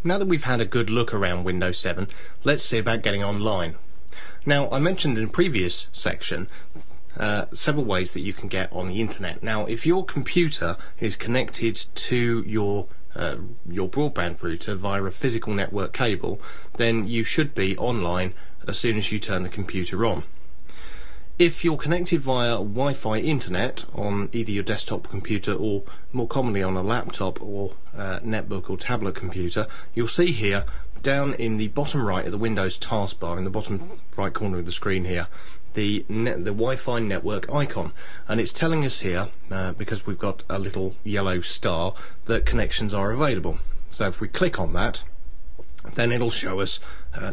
Now that we've had a good look around Windows 7, let's see about getting online. Now, I mentioned in a previous section several ways that you can get on the internet. Now, if your computer is connected to your broadband router via a physical network cable, then you should be online as soon as you turn the computer on. If you're connected via Wi-Fi internet on either your desktop computer or more commonly on a laptop or netbook or tablet computer, you'll see here down in the bottom right of the Windows taskbar, in the bottom right corner of the screen here, the Wi-Fi network icon, and it's telling us here, because we've got a little yellow star, that connections are available. So if we click on that, then it'll show us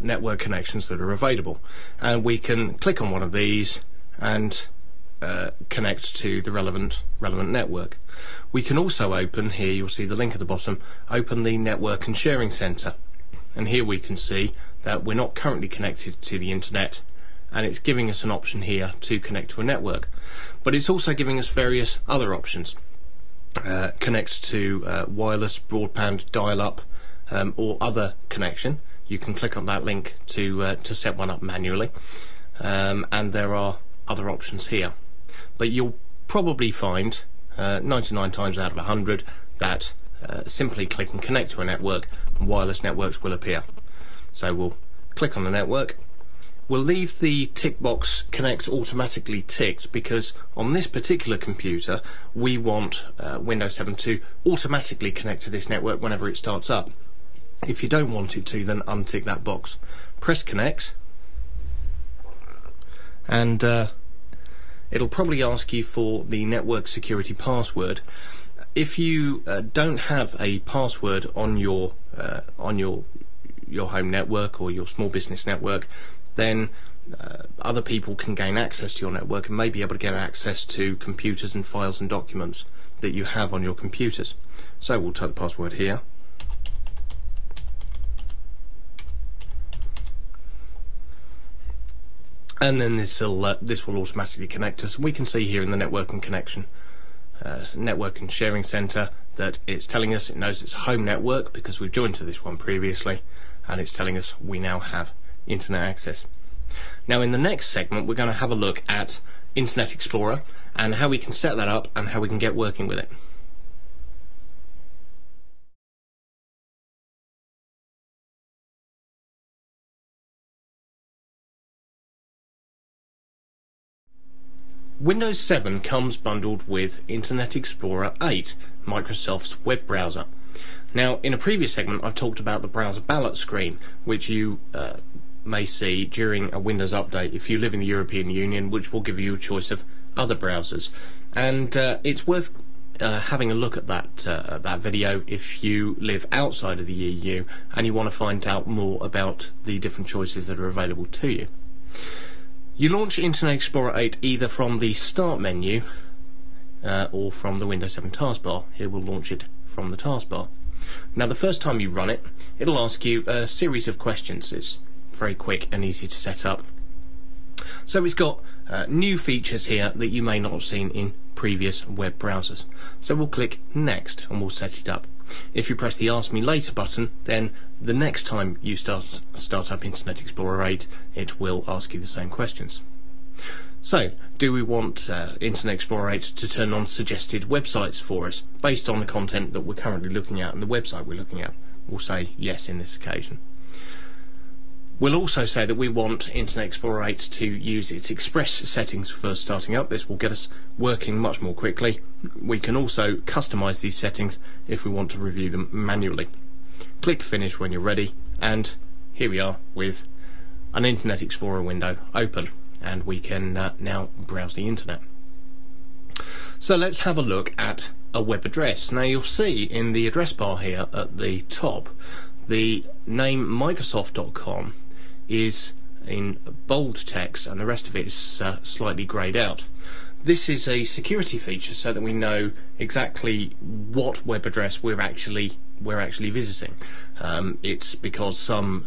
network connections that are available, and we can click on one of these and connect to the relevant network. We can also open, here you'll see the link at the bottom, open the Network and Sharing Center, and here we can see that we're not currently connected to the internet, and it's giving us an option here to connect to a network, but it's also giving us various other options. Connect to wireless, broadband, dial-up, or other connection. You can click on that link to set one up manually, and there are other options here. But you'll probably find 99 times out of 100 that simply clicking connect to a network, wireless networks will appear. So we'll click on the network. We'll leave the tick box connect automatically ticked because on this particular computer we want Windows 7 to automatically connect to this network whenever it starts up. If you don't want it to, then untick that box. Press connect, and it'll probably ask you for the network security password. If you don't have a password on your home network or your small business network, then other people can gain access to your network and may be able to get access to computers and files and documents that you have on your computers. So we'll type the password here. And then this will automatically connect us. We can see here in the network and connection, network and sharing center, that it's telling us it knows it's a home network because we've joined to this one previously, and it's telling us we now have internet access. Now in the next segment we're going to have a look at Internet Explorer and how we can set that up and how we can get working with it. Windows 7 comes bundled with Internet Explorer 8, Microsoft's web browser. Now, in a previous segment I've talked about the browser ballot screen, which you may see during a Windows update if you live in the European Union, which will give you a choice of other browsers. And it's worth having a look at that video if you live outside of the EU and you want to find out more about the different choices that are available to you. You launch Internet Explorer 8 either from the Start menu or from the Windows 7 taskbar. Here we'll launch it from the taskbar. Now the first time you run it, it'll ask you a series of questions. It's very quick and easy to set up. So it's got new features here that you may not have seen in previous web browsers. So we'll click Next and we'll set it up. If you press the Ask Me Later button, then the next time you start up Internet Explorer 8, it will ask you the same questions. So, do we want Internet Explorer 8 to turn on suggested websites for us based on the content that we're currently looking at and the website we're looking at? We'll say yes in this occasion. We'll also say that we want Internet Explorer 8 to use its Express settings for starting up. This will get us working much more quickly. We can also customize these settings if we want to review them manually. Click Finish when you're ready, and here we are with an Internet Explorer window open, and we can now browse the internet. So let's have a look at a web address. Now you'll see in the address bar here at the top the name Microsoft.com is in bold text and the rest of it is slightly greyed out. This is a security feature so that we know exactly what web address we're actually visiting. It's because some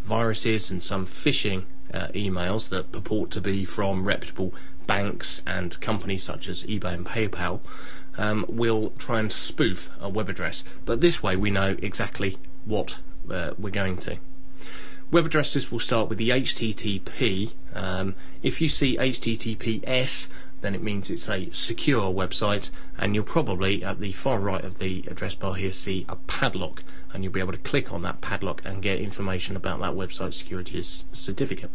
viruses and some phishing emails that purport to be from reputable banks and companies such as eBay and PayPal will try and spoof a web address, but this way we know exactly what we're going to. Web addresses will start with the HTTP. If you see HTTPS, then it means it's a secure website, and you'll probably at the far right of the address bar here see a padlock, and you'll be able to click on that padlock and get information about that website security certificate.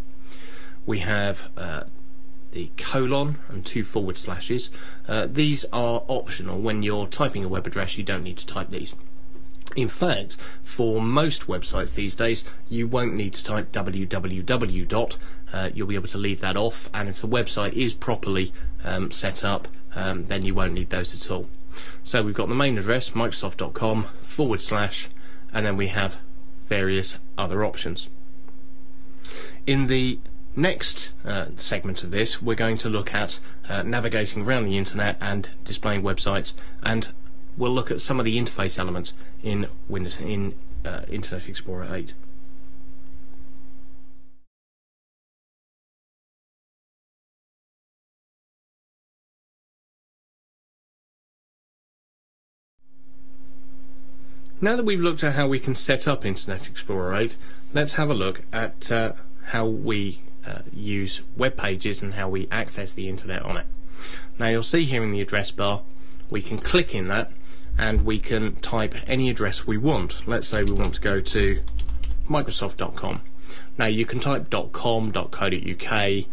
We have the colon and 2 forward slashes. These are optional. When you're typing a web address, you don't need to type these. In fact, for most websites these days, you won't need to type www. You'll be able to leave that off, and if the website is properly set up, then you won't need those at all. So we've got the main address, microsoft.com / and then we have various other options. In the next segment of this, we're going to look at navigating around the internet and displaying websites, and we'll look at some of the interface elements in Internet Explorer 8. Now that we've looked at how we can set up Internet Explorer 8, let's have a look at how we use web pages and how we access the internet on it. Now you'll see here in the address bar, we can click in that and we can type any address we want. Let's say we want to go to microsoft.com. Now you can type .com, .co.uk,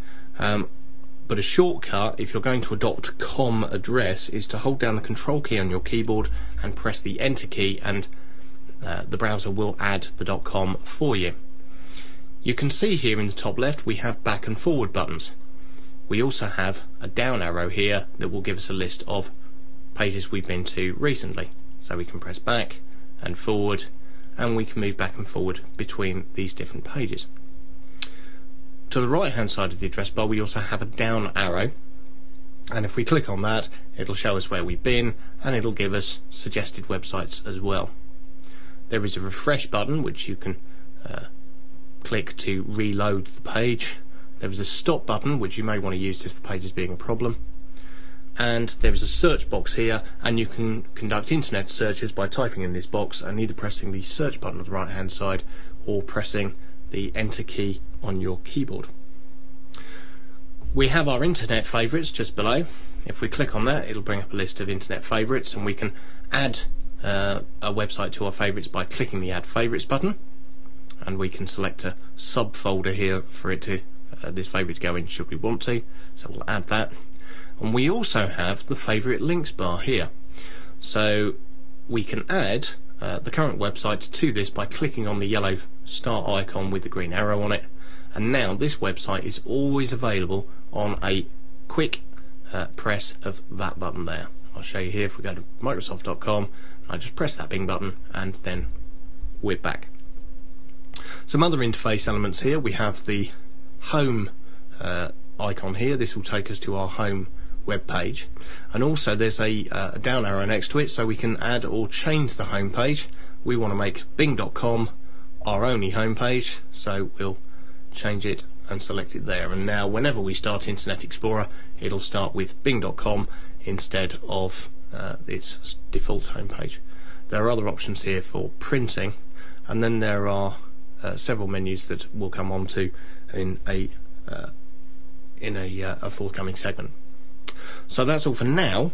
but a shortcut if you're going to a .com address is to hold down the control key on your keyboard and press the enter key, and the browser will add the .com for you. You can see here in the top left we have back and forward buttons. We also have a down arrow here that will give us a list of pages we've been to recently. So we can press back and forward, and we can move back and forward between these different pages. To the right hand side of the address bar we also have a down arrow, and if we click on that it'll show us where we've been, and it'll give us suggested websites as well. There is a refresh button which you can click to reload the page. There is a stop button which you may want to use if the page is being a problem, and there is a search box here, and you can conduct internet searches by typing in this box and either pressing the search button on the right hand side or pressing the enter key on your keyboard. We have our internet favourites just below. If we click on that it'll bring up a list of internet favourites, and we can add a website to our favourites by clicking the add favourites button, and we can select a subfolder here for it to this favourite to go in should we want to, so we'll add that. And we also have the favourite links bar here, so we can add the current website to this by clicking on the yellow star icon with the green arrow on it, and now this website is always available on a quick press of that button there. I'll show you here. If we go to microsoft.com, I just press that bing button and then we're back. Some other interface elements here. We have the home icon here. This will take us to our home web page, and also there's a down arrow next to it, so we can add or change the home page. We want to make bing.com our only home page, so we'll change it and select it there, and now whenever we start Internet Explorer it'll start with bing.com instead of its default home page. There are other options here for printing, and then there are several menus that we'll come on to in a forthcoming segment. So that's all for now.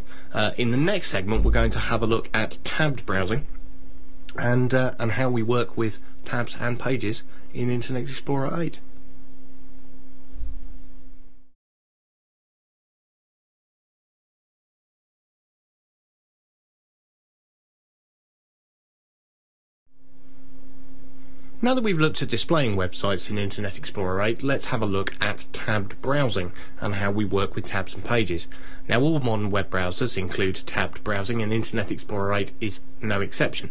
In the next segment we're going to have a look at tabbed browsing and how we work with tabs and pages in Internet Explorer 8. Now that we've looked at displaying websites in Internet Explorer 8, let's have a look at tabbed browsing and how we work with tabs and pages. Now all modern web browsers include tabbed browsing, and Internet Explorer 8 is no exception.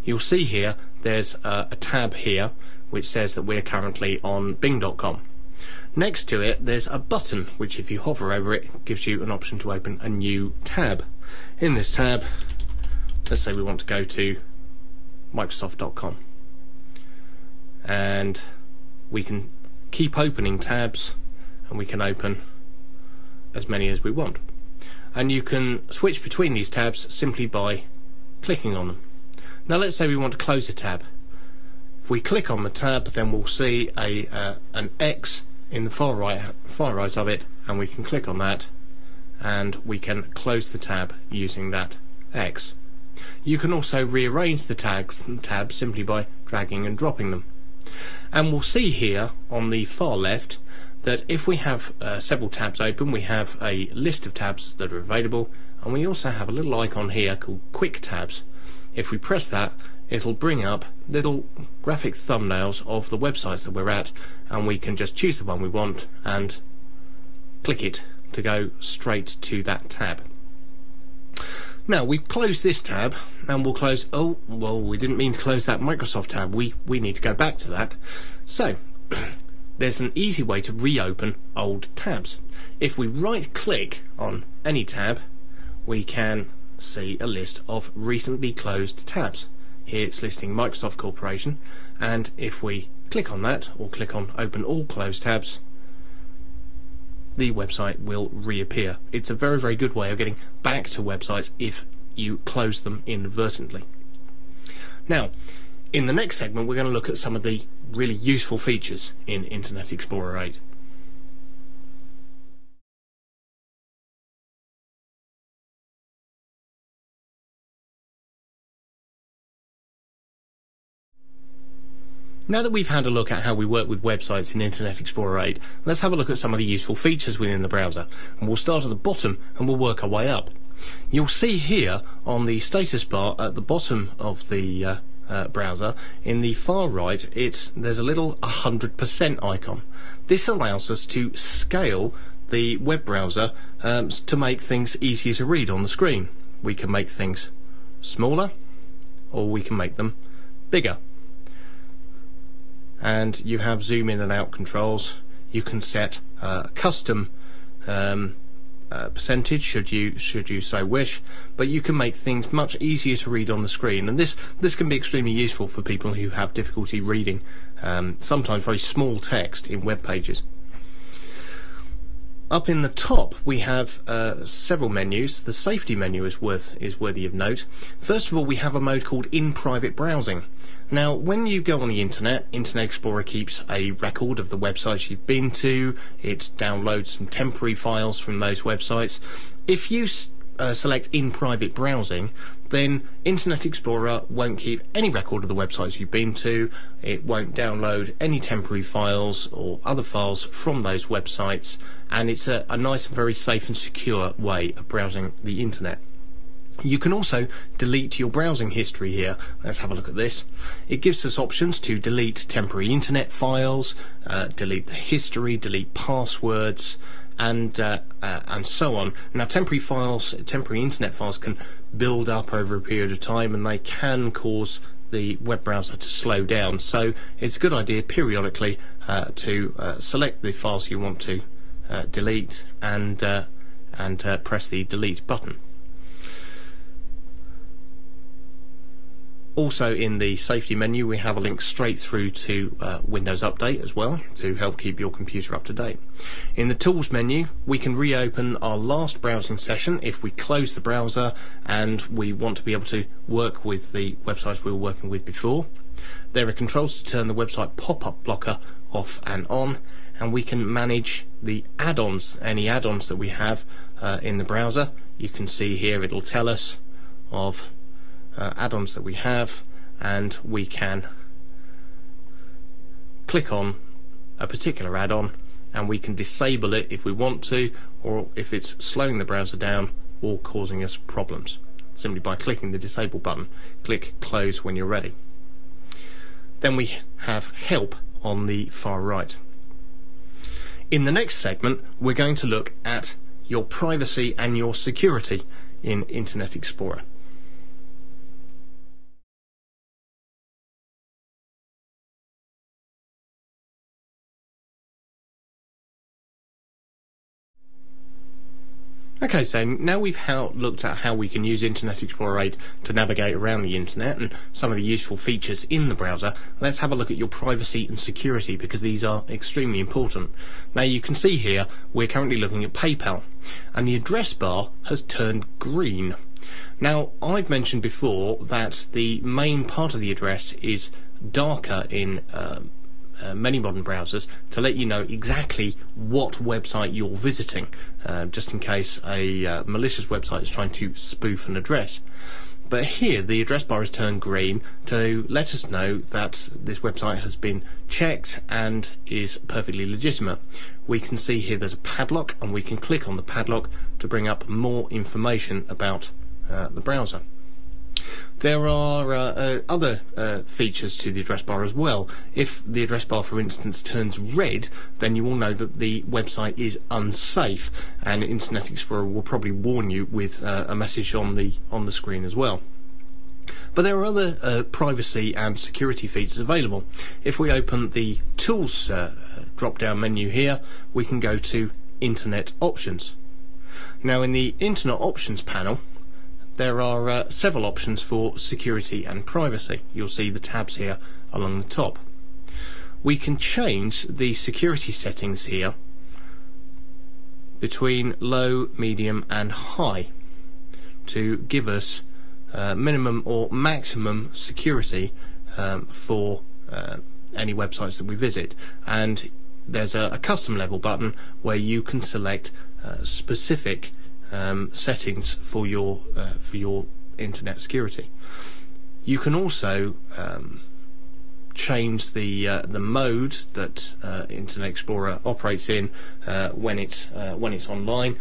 You'll see here there's a tab here which says that we're currently on bing.com. Next to it there's a button which, if you hover over it, gives you an option to open a new tab. In this tab, let's say we want to go to microsoft.com. And we can keep opening tabs, and we can open as many as we want, and you can switch between these tabs simply by clicking on them. Now let's say we want to close a tab. If we click on the tab, then we'll see an X in the far right of it, and we can click on that and we can close the tab using that X. You can also rearrange the tabs simply by dragging and dropping them. And we'll see here on the far left that if we have several tabs open, we have a list of tabs that are available, and we also have a little icon here called Quick Tabs. If we press that, it'll bring up little graphic thumbnails of the websites that we're at, and we can just choose the one we want and click it to go straight to that tab. Now we've closed this tab, and we'll close, oh well, we didn't mean to close that Microsoft tab, we need to go back to that. So there's an easy way to reopen old tabs. If we right click on any tab, we can see a list of recently closed tabs. Here it's listing Microsoft Corporation, and if we click on that or click on open all closed tabs, the website will reappear. It's a very, very good way of getting back to websites if you close them inadvertently. Now, in the next segment we're going to look at some of the really useful features in Internet Explorer 8. Now that we've had a look at how we work with websites in Internet Explorer 8, let's have a look at some of the useful features within the browser. And we'll start at the bottom and we'll work our way up. You'll see here on the status bar at the bottom of the browser, in the far right, there's a little 100% icon. This allows us to scale the web browser to make things easier to read on the screen. We can make things smaller, or we can make them bigger. And you have zoom in and out controls. You can set custom percentage should you so wish, but you can make things much easier to read on the screen, and this can be extremely useful for people who have difficulty reading sometimes very small text in web pages. Up in the top we have several menus. The safety menu is worthy of note. First of all, we have a mode called In Private Browsing. Now, when you go on the Internet Explorer keeps a record of the websites you've been to. It downloads some temporary files from those websites. If you select In Private Browsing, then Internet Explorer won't keep any record of the websites you've been to. It won't download any temporary files or other files from those websites, and it's a nice and very safe and secure way of browsing the Internet. You can also delete your browsing history here. Let's have a look at this. It gives us options to delete temporary internet files, delete the history, delete passwords, and so on. Now, temporary internet files can build up over a period of time, and they can cause the web browser to slow down. So it's a good idea periodically to select the files you want to delete and press the delete button. Also, in the safety menu, we have a link straight through to Windows Update as well, to help keep your computer up to date. In the Tools menu, we can reopen our last browsing session if we close the browser and we want to be able to work with the websites we were working with before. There are controls to turn the website pop-up blocker off and on, and we can manage the add-ons, any add-ons that we have in the browser. You can see here it'll tell us of add-ons that we have, and we can click on a particular add-on and we can disable it if we want to, or if it's slowing the browser down or causing us problems, simply by clicking the disable button. Click close when you're ready. Then we have help on the far right. In the next segment we're going to look at your privacy and your security in Internet Explorer. Okay, so now we've looked at how we can use Internet Explorer 8 to navigate around the Internet and some of the useful features in the browser. Let's have a look at your privacy and security, because these are extremely important. Now, you can see here we're currently looking at PayPal, and the address bar has turned green. Now, I've mentioned before that the main part of the address is darker in many modern browsers to let you know exactly what website you're visiting, just in case a malicious website is trying to spoof an address. But here the address bar is turned green to let us know that this website has been checked and is perfectly legitimate. We can see here there's a padlock, and we can click on the padlock to bring up more information about the browser. There are other features to the address bar as well. If the address bar, for instance, turns red, then you will know that the website is unsafe, and Internet Explorer will probably warn you with a message on the screen as well. But there are other privacy and security features available. If we open the Tools drop-down menu here, we can go to Internet Options. Now, in the Internet Options panel, there are several options for security and privacy. You'll see the tabs here along the top. We can change the security settings here between low, medium and high to give us minimum or maximum security for any websites that we visit. And there's a custom level button where you can select specific settings for your internet security. You can also change the mode that Internet Explorer operates in when it's online.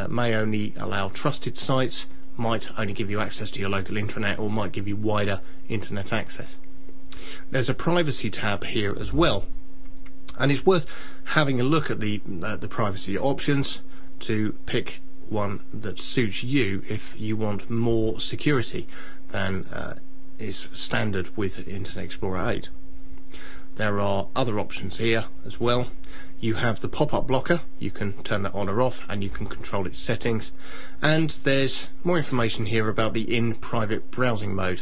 May only allow trusted sites, might only give you access to your local intranet, or might give you wider internet access. There's a privacy tab here as well, and it's worth having a look at the privacy options to pick one that suits you if you want more security than is standard with Internet Explorer 8. There are other options here as well. You have the pop-up blocker, you can turn that on or off, and you can control its settings. And there's more information here about the in-private browsing mode.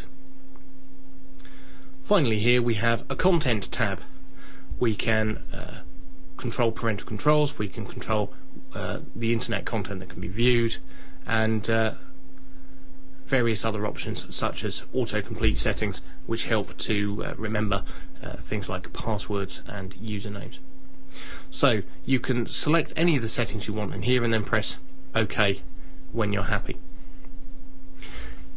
Finally, here we have a content tab. We can control parental controls, we can control the internet content that can be viewed, and various other options such as autocomplete settings, which help to remember things like passwords and usernames. So you can select any of the settings you want in here and then press OK when you're happy.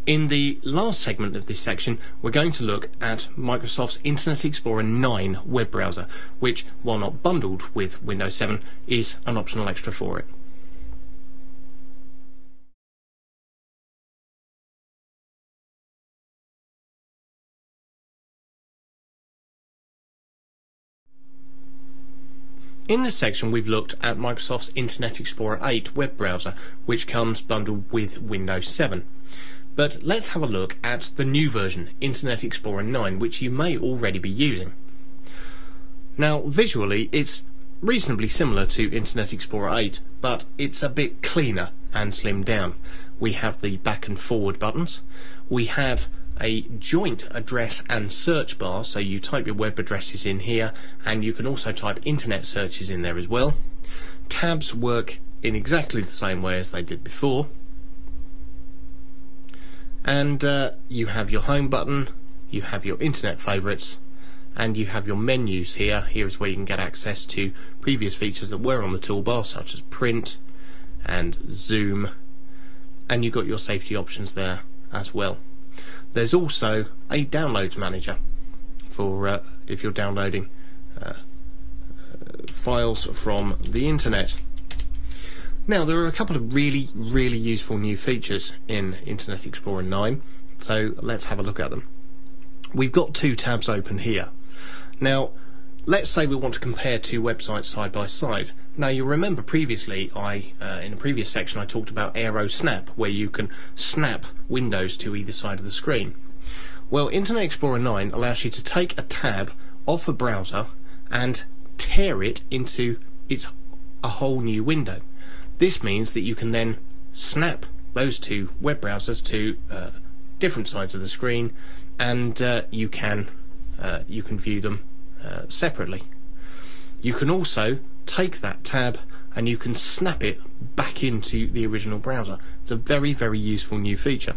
In the last segment of this section, we're going to look at Microsoft's Internet Explorer 9 web browser, which, while not bundled with Windows 7, is an optional extra for it. In this section, we've looked at Microsoft's Internet Explorer 8 web browser, which comes bundled with Windows 7. But let's have a look at the new version, Internet Explorer 9, which you may already be using. Now, visually, it's reasonably similar to Internet Explorer 8, but it's a bit cleaner and slimmed down. We have the back and forward buttons. We have a joint address and search bar, so you type your web addresses in here, and you can also type internet searches in there as well. Tabs work in exactly the same way as they did before. And you have your home button, you have your internet favourites, and you have your menus here. Here is where you can get access to previous features that were on the toolbar, such as print and zoom, and you've got your safety options there as well. There's also a downloads manager for if you're downloading files from the internet. Now, there are a couple of really useful new features in Internet Explorer 9, so let's have a look at them. We've got two tabs open here. Now, let's say we want to compare two websites side by side. Now, you remember previously, in a previous section, I talked about Aero Snap, where you can snap windows to either side of the screen. Well, Internet Explorer 9 allows you to take a tab off a browser and tear it into a whole new window. This means that you can then snap those two web browsers to different sides of the screen, and you can view them separately. You can also take that tab and you can snap it back into the original browser. It's a very useful new feature.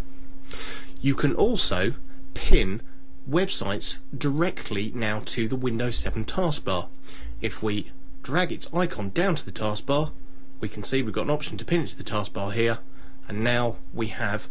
You can also pin websites directly now to the Windows 7 taskbar. If we drag its icon down to the taskbar, we can see we've got an option to pin it to the taskbar here, and now we have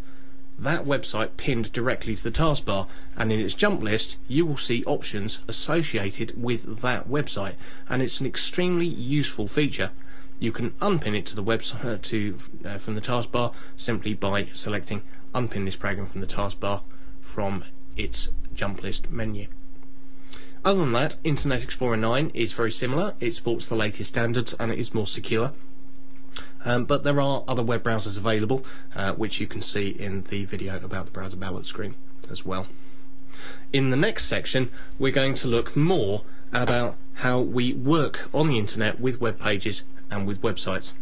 that website pinned directly to the taskbar, and in its jump list you will see options associated with that website, and it's an extremely useful feature. You can unpin it to the website from the taskbar simply by selecting unpin this program from the taskbar from its jump list menu. Other than that, Internet Explorer 9 is very similar. It supports the latest standards and it is more secure. But there are other web browsers available, which you can see in the video about the browser ballot screen as well. In the next section, we're going to look more about how we work on the internet with web pages and with websites.